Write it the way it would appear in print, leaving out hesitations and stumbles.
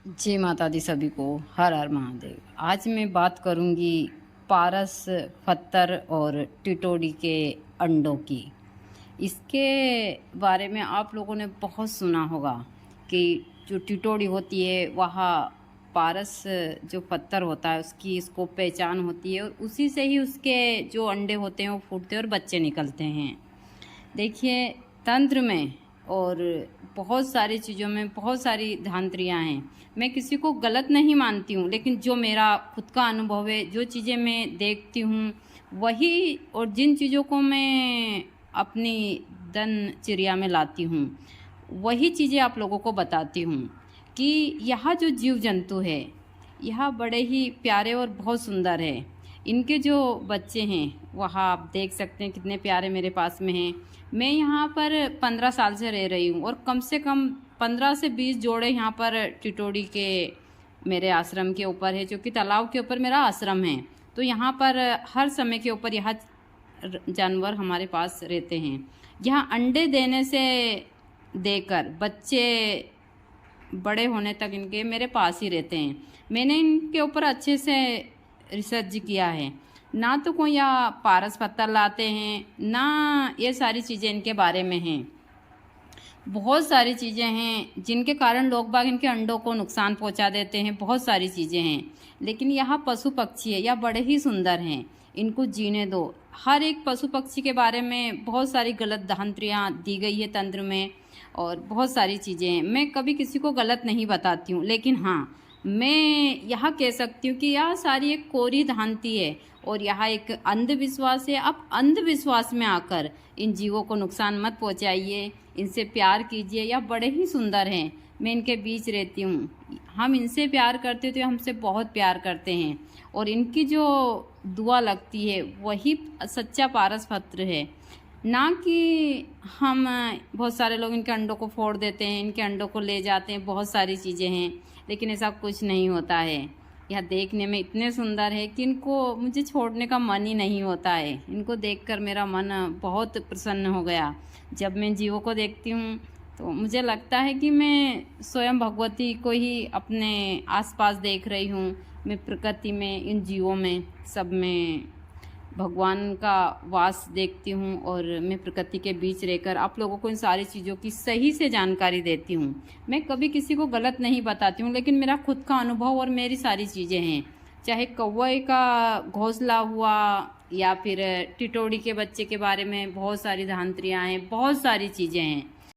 जय माता दी सभी को। हर हर महादेव। आज मैं बात करूंगी पारस पत्थर और टिटोडी के अंडों की। इसके बारे में आप लोगों ने बहुत सुना होगा कि जो टिटोडी होती है वह पारस जो पत्थर होता है उसकी इसको पहचान होती है, और उसी से ही उसके जो अंडे होते हैं वो फूटते हैं और बच्चे निकलते हैं। देखिए, तंत्र में और बहुत सारी चीज़ों में बहुत सारी धांतरियाँ हैं। मैं किसी को गलत नहीं मानती हूँ, लेकिन जो मेरा खुद का अनुभव है, जो चीज़ें मैं देखती हूँ वही, और जिन चीज़ों को मैं अपनी दिनचर्या में लाती हूँ वही चीज़ें आप लोगों को बताती हूँ कि यह जो जीव जंतु है यह बड़े ही प्यारे और बहुत सुंदर है। इनके जो बच्चे हैं वह आप देख सकते हैं कितने प्यारे मेरे पास में हैं। मैं यहाँ पर 15 साल से रह रही हूँ, और कम से कम 15 से 20 जोड़े यहाँ पर टिटोडी के मेरे आश्रम के ऊपर है, जो कि तालाब के ऊपर मेरा आश्रम है। तो यहाँ पर हर समय के ऊपर यह जानवर हमारे पास रहते हैं। यहाँ अंडे देने से देकर बच्चे बड़े होने तक इनके मेरे पास ही रहते हैं। मैंने इनके ऊपर अच्छे से रिसर्च किया है। ना तो कोई या पारस पत्थर लाते हैं, ना ये सारी चीज़ें इनके बारे में हैं। बहुत सारी चीज़ें हैं जिनके कारण लोग बाग इनके अंडों को नुकसान पहुंचा देते हैं। बहुत सारी चीज़ें हैं, लेकिन यह पशु पक्षी है, यह बड़े ही सुंदर हैं। इनको जीने दो। हर एक पशु पक्षी के बारे में बहुत सारी गलत धांतरियाँ दी गई है तंत्र में, और बहुत सारी चीज़ें हैं। मैं कभी किसी को गलत नहीं बताती हूँ, लेकिन हाँ, मैं यह कह सकती हूँ कि यह सारी एक कोरी धांति है और यह एक अंधविश्वास है। आप अंधविश्वास में आकर इन जीवों को नुकसान मत पहुँचाइए, इनसे प्यार कीजिए। यह बड़े ही सुंदर हैं। मैं इनके बीच रहती हूँ। हम इनसे प्यार करते तो हमसे बहुत प्यार करते हैं, और इनकी जो दुआ लगती है वही सच्चा पारस पत्र है। ना कि हम बहुत सारे लोग इनके अंडों को फोड़ देते हैं, इनके अंडों को ले जाते हैं, बहुत सारी चीज़ें हैं, लेकिन ऐसा कुछ नहीं होता है। यह देखने में इतने सुंदर है कि इनको मुझे छोड़ने का मन ही नहीं होता है। इनको देखकर मेरा मन बहुत प्रसन्न हो गया। जब मैं जीवों को देखती हूँ तो मुझे लगता है कि मैं स्वयं भगवती को ही अपने आसपास देख रही हूँ। मैं प्रकृति में, इन जीवों में, सब में भगवान का वास देखती हूँ, और मैं प्रकृति के बीच रहकर आप लोगों को इन सारी चीज़ों की सही से जानकारी देती हूँ। मैं कभी किसी को गलत नहीं बताती हूँ, लेकिन मेरा खुद का अनुभव और मेरी सारी चीज़ें हैं। चाहे कौवे का घोंसला हुआ या फिर टिटोडी के बच्चे के बारे में बहुत सारी धांतरियाँ हैं, बहुत सारी चीज़ें हैं।